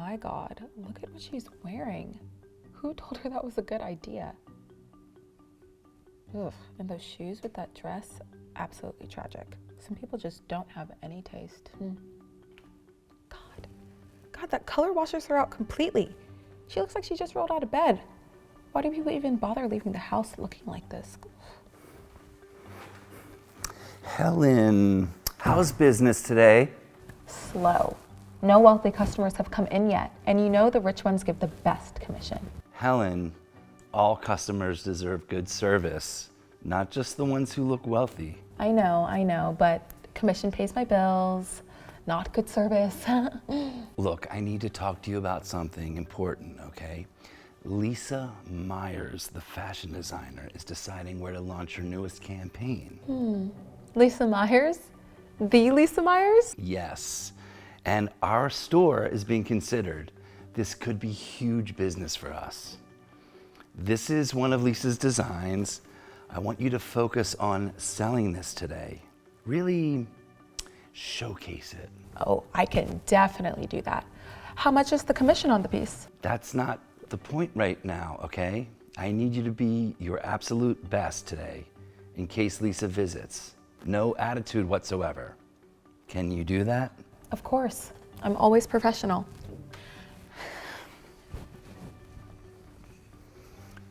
my God, look at what she's wearing. Who told her that was a good idea? Ugh, and those shoes with that dress, absolutely tragic. Some people just don't have any taste. God, that color washes her out completely. She looks like she just rolled out of bed. Why do people even bother leaving the house looking like this? Helen, how's business today? Slow. No wealthy customers have come in yet, and you know the rich ones give the best commission. Helen, all customers deserve good service, not just the ones who look wealthy. I know, but commission pays my bills, not good service. Look, I need to talk to you about something important, okay? Lisa Myers, the fashion designer, is deciding where to launch her newest campaign. Lisa Myers? The Lisa Myers? Yes, and our store is being considered. This could be huge business for us. This is one of Lisa's designs. I want you to focus on selling this today. Really showcase it. Oh, I can definitely do that. How much is the commission on the piece? That's not the point right now, okay? I need you to be your absolute best today in case Lisa visits. No attitude whatsoever. Can you do that? Of course. I'm always professional.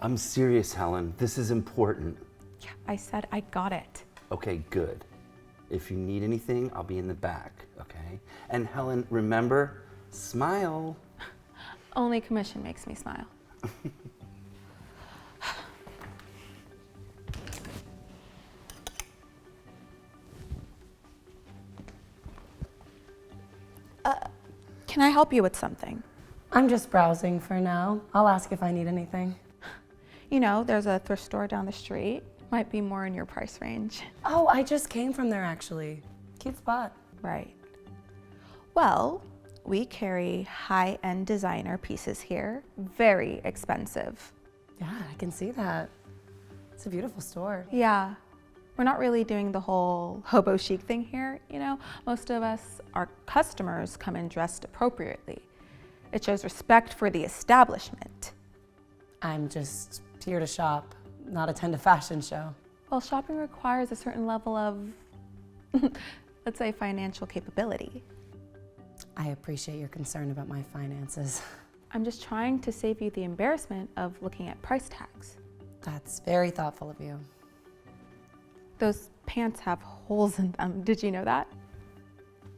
I'm serious, Helen. This is important. Yeah, I said I got it. Okay, good. If you need anything, I'll be in the back, okay? And Helen, remember, smile. Only commission makes me smile. Can I help you with something? I'm just browsing for now. I'll ask if I need anything. You know, there's a thrift store down the street. Might be more in your price range. Oh, I just came from there actually. Cute spot. Right. Well, we carry high-end designer pieces here. Very expensive. Yeah, I can see that. It's a beautiful store. Yeah. We're not really doing the whole hobo chic thing here, you know? Most of us, our customers, come in dressed appropriately. It shows respect for the establishment. I'm just here to shop, not attend a fashion show. Well, shopping requires a certain level of, let's say, financial capability. I appreciate your concern about my finances. I'm just trying to save you the embarrassment of looking at price tags. That's very thoughtful of you. Those pants have holes in them. Did you know that?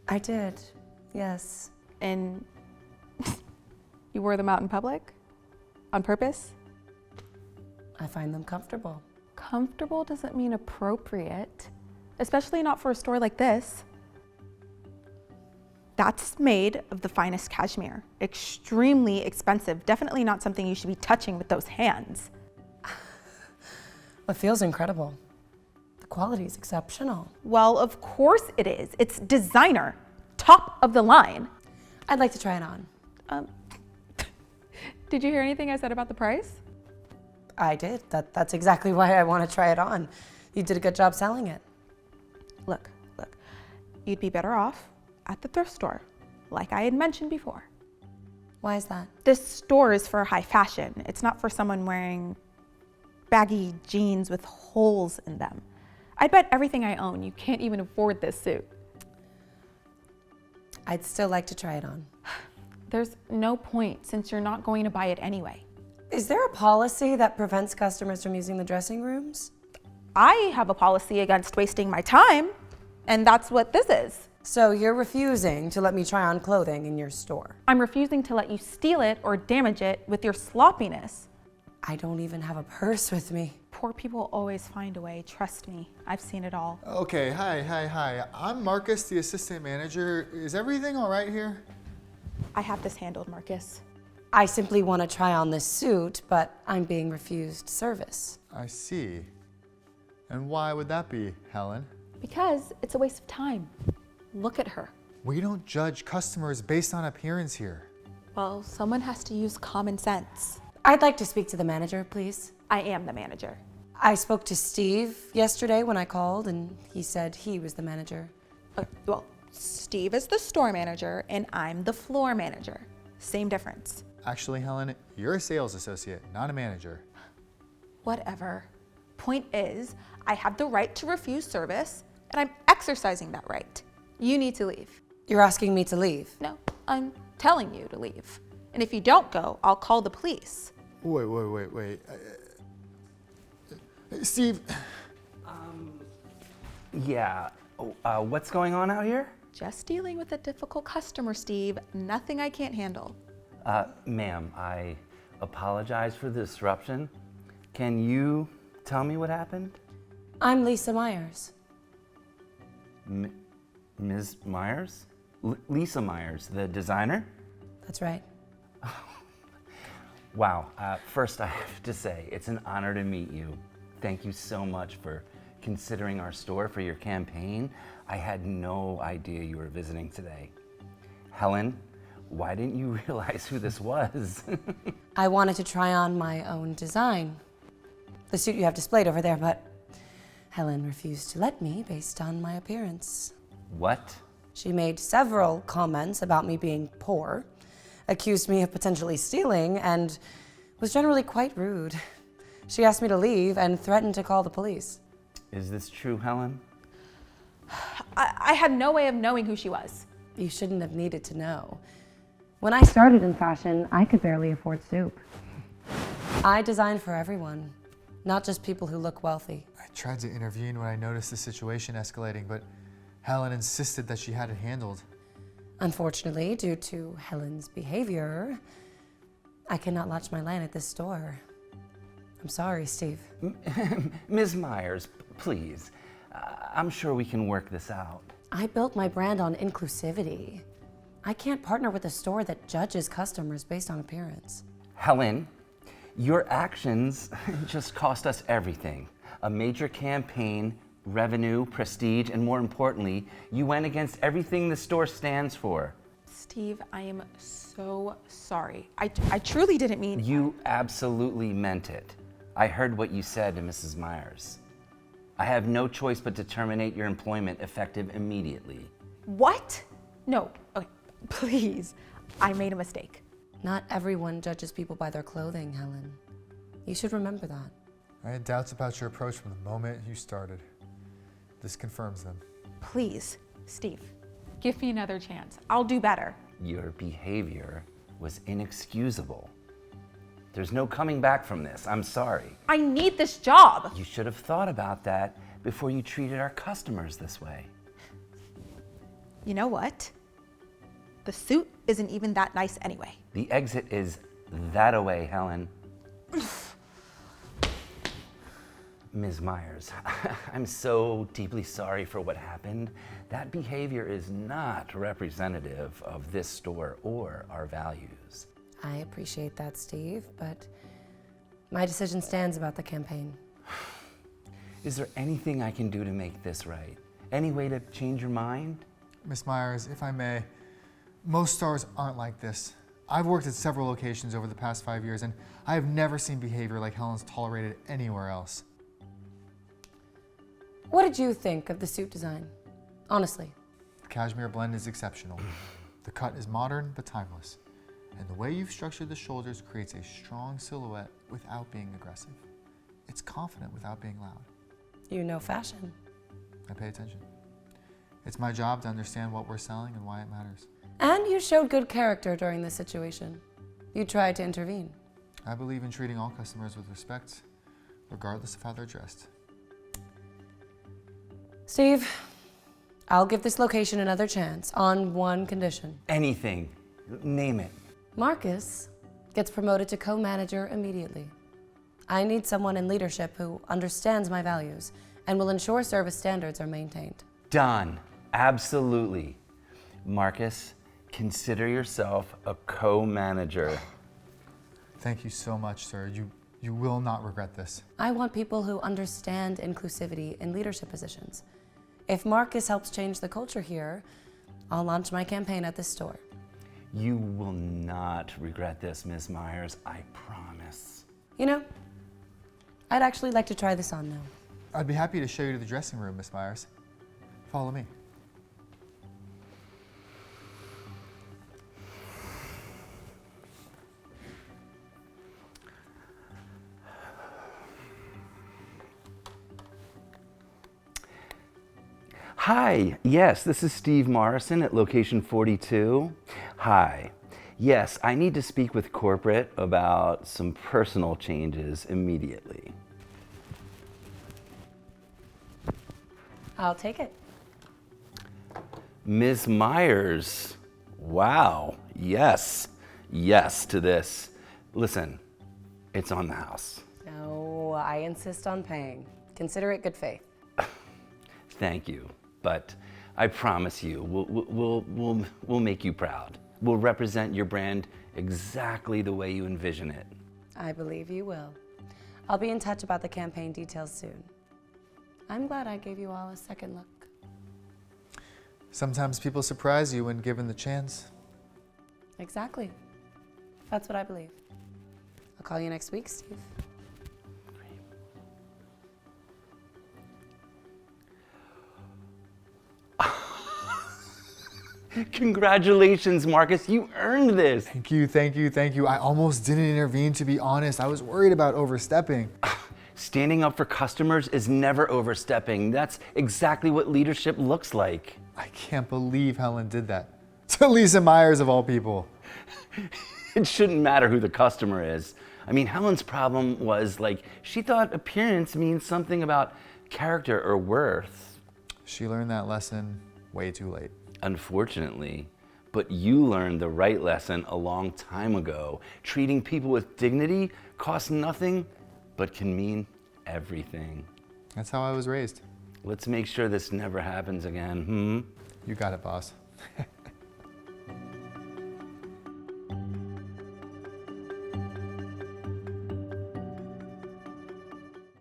I did, yes. And you wore them out in public? On purpose? I find them comfortable. Comfortable doesn't mean appropriate, especially not for a store like this. That's made of the finest cashmere. Extremely expensive. Definitely not something you should be touching with those hands. It feels incredible. The quality is exceptional. Well, of course it is. It's designer. Top of the line. I'd like to try it on. Did you hear anything I said about the price? I did. That's exactly why I want to try it on. You did a good job selling it. Look. You'd be better off at the thrift store, like I had mentioned before. Why is that? This store is for high fashion. It's not for someone wearing baggy jeans with holes in them. I bet everything I own, you can't even afford this suit. I'd still like to try it on. There's no point since you're not going to buy it anyway. Is there a policy that prevents customers from using the dressing rooms? I have a policy against wasting my time, and that's what this is. So you're refusing to let me try on clothing in your store? I'm refusing to let you steal it or damage it with your sloppiness. I don't even have a purse with me. Poor people always find a way, trust me. I've seen it all. Okay, hi. I'm Marcus, the assistant manager. Is everything all right here? I have this handled, Marcus. I simply want to try on this suit, but I'm being refused service. I see. And why would that be, Helen? Because it's a waste of time. Look at her. We don't judge customers based on appearance here. Well, someone has to use common sense. I'd like to speak to the manager, please. I am the manager. I spoke to Steve yesterday when I called, and he said he was the manager. Well, Steve is the store manager, and I'm the floor manager. Same difference. Actually, Helen, you're a sales associate, not a manager. Whatever. Point is, I have the right to refuse service, and I'm exercising that right. You need to leave. You're asking me to leave. No, I'm telling you to leave. And if you don't go, I'll call the police. Wait. Steve, Yeah, what's going on out here? Just dealing with a difficult customer, Steve. Nothing I can't handle. Ma'am, I apologize for the disruption. Can you tell me what happened? I'm Lisa Myers. Ms. Myers? Lisa Myers, the designer? That's right. Wow, first I have to say, it's an honor to meet you. Thank you so much for considering our store for your campaign. I had no idea you were visiting today. Helen, why didn't you realize who this was? I wanted to try on my own design. The suit you have displayed over there, but Helen refused to let me based on my appearance. What? She made several comments about me being poor, accused me of potentially stealing, and was generally quite rude. She asked me to leave and threatened to call the police. Is this true, Helen? I had no way of knowing who she was. You shouldn't have needed to know. When I started in fashion, I could barely afford soup. I design for everyone, not just people who look wealthy. I tried to intervene when I noticed the situation escalating, but Helen insisted that she had it handled. Unfortunately, due to Helen's behavior, I cannot launch my line at this store. I'm sorry, Steve. Ms. Myers, please. I'm sure we can work this out. I built my brand on inclusivity. I can't partner with a store that judges customers based on appearance. Helen, your actions just cost us everything. A major campaign, revenue, prestige, and more importantly, you went against everything the store stands for. Steve, I am so sorry. I truly didn't mean. You absolutely meant it. I heard what you said to Mrs. Myers. I have no choice but to terminate your employment effective immediately. What? No, okay, please. I made a mistake. Not everyone judges people by their clothing, Helen. You should remember that. I had doubts about your approach from the moment you started. This confirms them. Please, Steve, give me another chance. I'll do better. Your behavior was inexcusable. There's no coming back from this. I'm sorry. I need this job. You should have thought about that before you treated our customers this way. You know what? The suit isn't even that nice anyway. The exit is that away, Helen. Ms. Myers, I'm so deeply sorry for what happened. That behavior is not representative of this store or our values. I appreciate that, Steve, but my decision stands about the campaign. Is there anything I can do to make this right? Any way to change your mind? Miss Myers, if I may, most stores aren't like this. I've worked at several locations over the past 5 years, and I have never seen behavior like Helen's tolerated anywhere else. What did you think of the suit design? Honestly. The cashmere blend is exceptional. The cut is modern but timeless. And the way you've structured the shoulders creates a strong silhouette without being aggressive. It's confident without being loud. You know fashion. I pay attention. It's my job to understand what we're selling and why it matters. And you showed good character during this situation. You tried to intervene. I believe in treating all customers with respect, regardless of how they're dressed. Steve, I'll give this location another chance on one condition. Anything. Name it. Marcus gets promoted to co-manager immediately. I need someone in leadership who understands my values and will ensure service standards are maintained. Done. Absolutely. Marcus, consider yourself a co-manager. Thank you so much, sir. You will not regret this. I want people who understand inclusivity in leadership positions. If Marcus helps change the culture here, I'll launch my campaign at this store. You will not regret this, Ms. Myers. I promise. You know, I'd actually like to try this on now. I'd be happy to show you to the dressing room, Miss Myers. Follow me. Hi, yes, this is Steve Morrison at location 42. Hi. Yes, I need to speak with corporate about some personal changes immediately. I'll take it. Ms. Myers, wow, yes to this. Listen, it's on the house. No, I insist on paying. Consider it good faith. Thank you, but I promise you, we'll make you proud. We'll represent your brand exactly the way you envision it. I believe you will. I'll be in touch about the campaign details soon. I'm glad I gave you all a second look. Sometimes people surprise you when given the chance. Exactly. That's what I believe. I'll call you next week, Steve. Congratulations, Marcus, you earned this. Thank you, thank you, thank you. I almost didn't intervene, to be honest. I was worried about overstepping. Standing up for customers is never overstepping. That's exactly what leadership looks like. I can't believe Helen did that. To Lisa Myers, of all people. It shouldn't matter who the customer is. I mean, Helen's problem was she thought appearance means something about character or worth. She learned that lesson way too late. Unfortunately, but you learned the right lesson a long time ago. Treating people with dignity costs nothing, but can mean everything. That's how I was raised. Let's make sure this never happens again, You got it, boss.